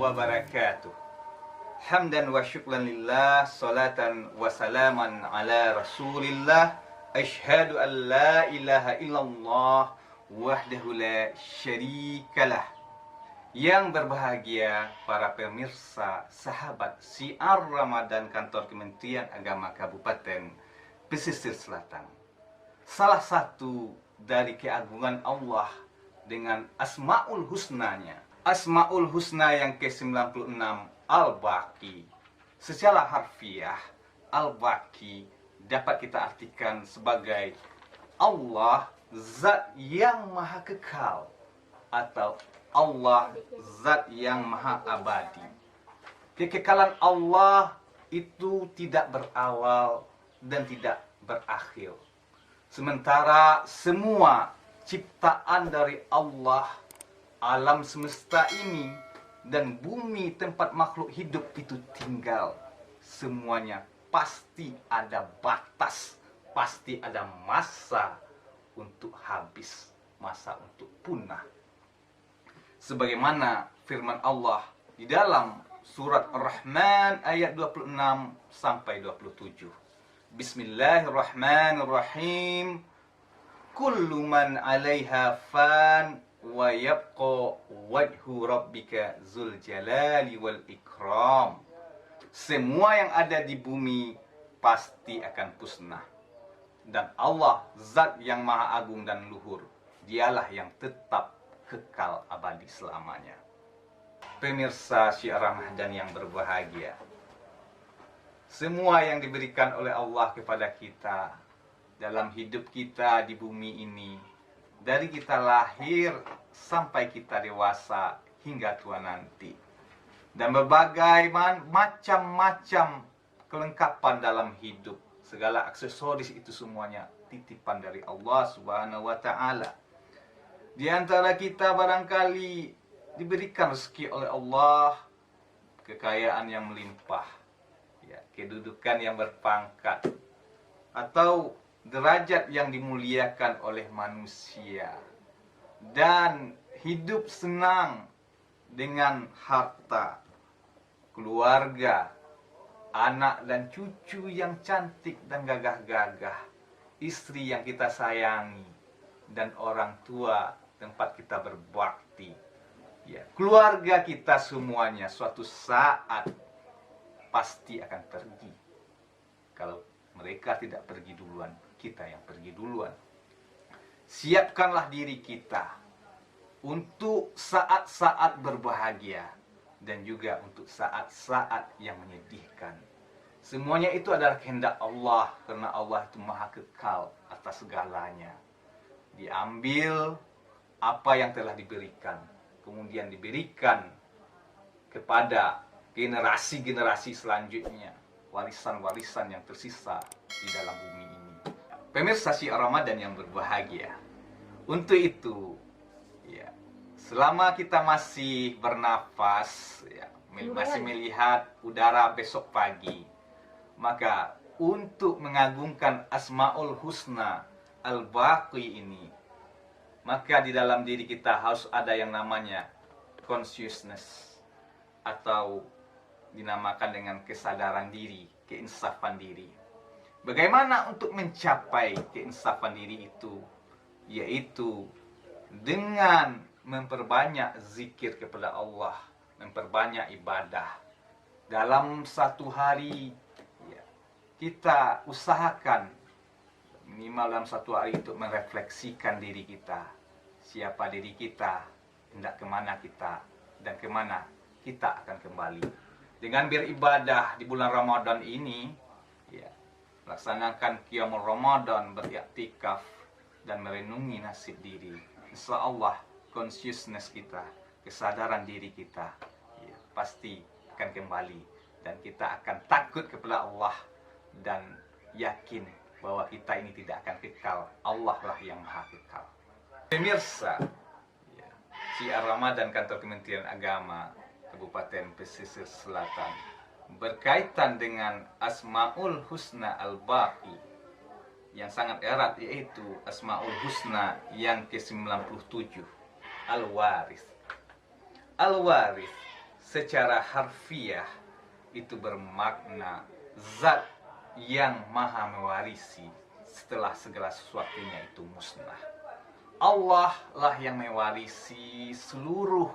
wabarakatuh. Hamdan wa syukran lillah, salatan wa salaman ala rasulillah. Asyhadu an la ilaha illallah wahdahu la syarikalah. Yang berbahagia para pemirsa, sahabat Syiar Ramadan Kantor Kementerian Agama Kabupaten Pesisir Selatan. Salah satu dari keagungan Allah dengan Asmaul Husnanya, Asmaul Husna yang ke-96, Al-Baqi. Secara harfiah, Al-Baqi dapat kita artikan sebagai Allah Zat yang Maha Kekal atau Allah Zat yang Maha Abadi. Kekekalan Allah itu tidak berawal dan tidak berakhir. Sementara semua ciptaan dari Allah, alam semesta ini dan bumi tempat makhluk hidup itu tinggal, semuanya pasti ada batas, pasti ada masa untuk habis, masa untuk punah. Sebagaimana firman Allah di dalam surat Ar-Rahman ayat 26 sampai 27. Bismillahirrahmanirrahim. Kullu man 'alaiha fan wa yabqa wajhu rabbika dzul jalali wal ikram. Semua yang ada di bumi pasti akan musnah. Dan Allah Zat yang Maha Agung dan Luhur, Dialah yang tetap kekal abadi selamanya. Pemirsa Syiar Ramadan yang berbahagia, semua yang diberikan oleh Allah kepada kita dalam hidup kita di bumi ini, dari kita lahir sampai kita dewasa hingga tua nanti, dan berbagai macam-macam kelengkapan dalam hidup, segala aksesoris itu semuanya titipan dari Allah Subhanahu wa Ta'ala. Di antara kita barangkali diberikan rezeki oleh Allah, kekayaan yang melimpah, ya, kedudukan yang berpangkat, atau derajat yang dimuliakan oleh manusia, dan hidup senang dengan harta, keluarga, anak dan cucu yang cantik dan gagah-gagah, istri yang kita sayangi, dan orang tua tempat kita berbakti. Ya, keluarga kita semuanya suatu saat pasti akan pergi. Kalau mereka tidak pergi duluan, kita yang pergi duluan. Siapkanlah diri kita untuk saat-saat berbahagia dan juga untuk saat-saat yang menyedihkan. Semuanya itu adalah kehendak Allah, karena Allah itu Maha Kekal atas segalanya. Diambil apa yang telah diberikan, kemudian diberikan kepada generasi-generasi selanjutnya, warisan-warisan yang tersisa di dalam bumi ini. Pemirsa Syiar Ramadan yang berbahagia, untuk itu, ya, selama kita masih bernafas, ya, masih melihat udara besok pagi, maka untuk mengagungkan Asmaul Husna Al-Baqi ini, maka di dalam diri kita harus ada yang namanya consciousness, atau dinamakan dengan kesadaran diri, keinsafan diri. Bagaimana untuk mencapai keinsafan diri itu? Yaitu dengan memperbanyak zikir kepada Allah, memperbanyak ibadah. Dalam satu hari, ya, kita usahakan minimal dalam satu hari untuk merefleksikan diri kita. Siapa diri kita, hendak kemana kita, dan kemana kita akan kembali. Dengan beribadah di bulan Ramadan ini, ya, laksanakan qiyamul Ramadan, beriktikaf, dan merenungi nasib diri. Insya Allah, consciousness kita, kesadaran diri kita, ya, pasti akan kembali. Dan kita akan takut kepada Allah dan yakin bahwa kita ini tidak akan kekal. Allah lah yang Maha Kekal. Pemirsa, ya, Syiar Ramadan Kantor Kementerian Agama Kabupaten Pesisir Selatan berkaitan dengan Asmaul Husna Al-Baqi yang sangat erat, yaitu Asmaul Husna yang ke-97, Al-Waris. Al-Waris secara harfiah itu bermakna zat yang maha mewarisi setelah segala sesuatunya itu musnah. Allah lah yang mewarisi seluruh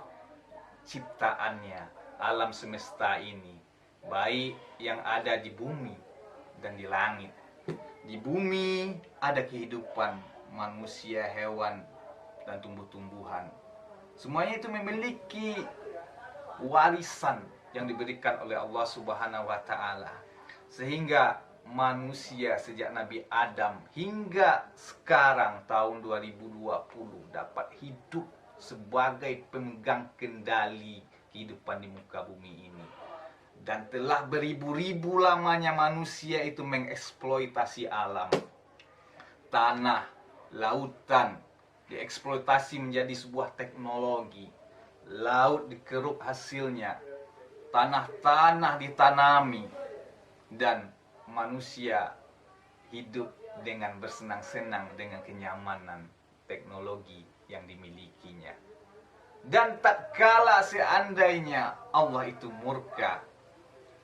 ciptaannya, alam semesta ini, baik yang ada di bumi dan di langit. Di bumi ada kehidupan manusia, hewan, dan tumbuh-tumbuhan. Semuanya itu memiliki warisan yang diberikan oleh Allah Subhanahu wa Ta'ala, sehingga manusia sejak Nabi Adam hingga sekarang tahun 2020 dapat hidup sebagai pemegang kendali kehidupan di muka bumi ini. Dan telah beribu-ribu lamanya manusia itu mengeksploitasi alam, tanah, lautan dieksploitasi menjadi sebuah teknologi. Laut dikeruk hasilnya, tanah-tanah ditanami, dan manusia hidup dengan bersenang-senang dengan kenyamanan teknologi yang dimilikinya. Dan tak kala seandainya Allah itu murka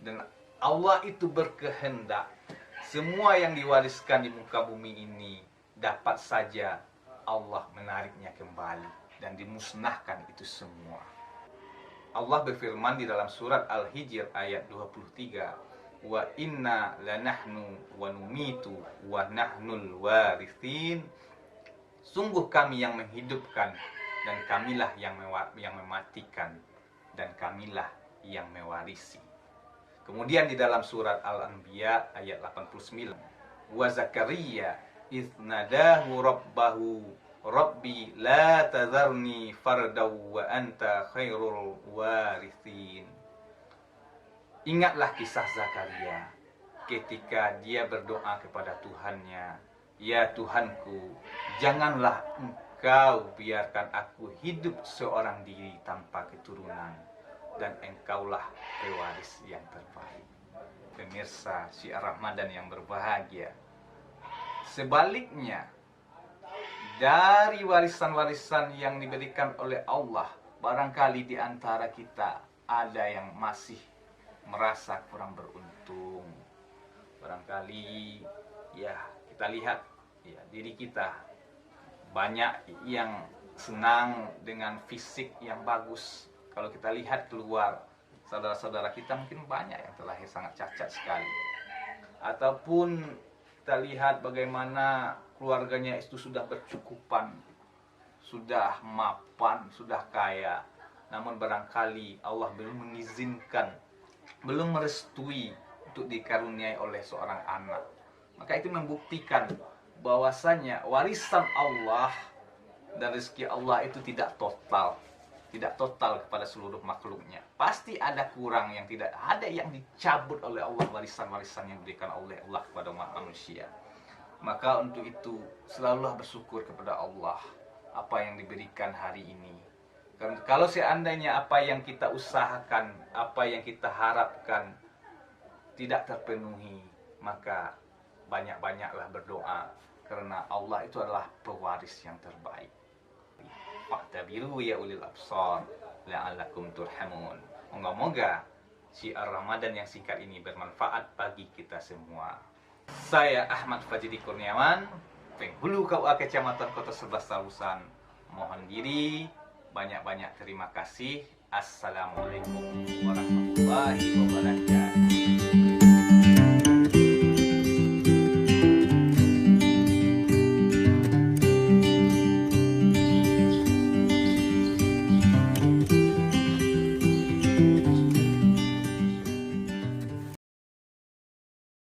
dan Allah itu berkehendak, semua yang diwariskan di muka bumi ini dapat saja Allah menariknya kembali dan dimusnahkan itu semua. Allah berfirman di dalam surat Al-Hijr ayat 23, wa inna lanahnu wa numitu wa nahnul warithin. Sungguh kami yang menghidupkan dan kamilah yang mematikan dan kamilah yang mewarisi. Kemudian di dalam surat Al-Anbiya ayat 89, wa Zakaria idz nadahu rabbahu rabbi la tadharni fardaw wa anta khairul warithin. Ingatlah kisah Zakaria ketika dia berdoa kepada Tuhannya, ya Tuhanku, janganlah Engkau biarkan aku hidup seorang diri tanpa keturunan, dan Engkaulah pewaris yang terbaik. Pemirsa Syiar Ramadan yang berbahagia, sebaliknya dari warisan-warisan yang diberikan oleh Allah, barangkali di antara kita ada yang masih merasa kurang beruntung. Barangkali ya kita lihat ya diri kita, banyak yang senang dengan fisik yang bagus. Kalau kita lihat keluar, saudara-saudara kita mungkin banyak yang terlahir sangat cacat sekali. Ataupun kita lihat bagaimana keluarganya itu sudah bercukupan, sudah mapan, sudah kaya, namun barangkali Allah belum mengizinkan, belum merestui untuk dikaruniai oleh seorang anak. Maka itu membuktikan bahwasanya warisan Allah dan rezeki Allah itu tidak total kepada seluruh makhluknya. Pasti ada kurang, yang tidak ada yang dicabut oleh Allah, warisan-warisan yang diberikan oleh Allah kepada umat manusia. Maka untuk itu selalulah bersyukur kepada Allah apa yang diberikan hari ini. Karena kalau seandainya apa yang kita usahakan, apa yang kita harapkan tidak terpenuhi, maka banyak-banyaklah berdoa, karena Allah itu adalah pewaris yang terbaik. Fa'tabiru ya ulil absar la'allakum turhamun. Moga-moga Syiar Ramadan yang singkat ini bermanfaat bagi kita semua. Saya Ahmad Fajri Kurniawan, Penghulu KUA Kecamatan Kota 11 Tarusan. Mohon diri, banyak-banyak terima kasih. Assalamualaikum warahmatullahi wabarakatuh.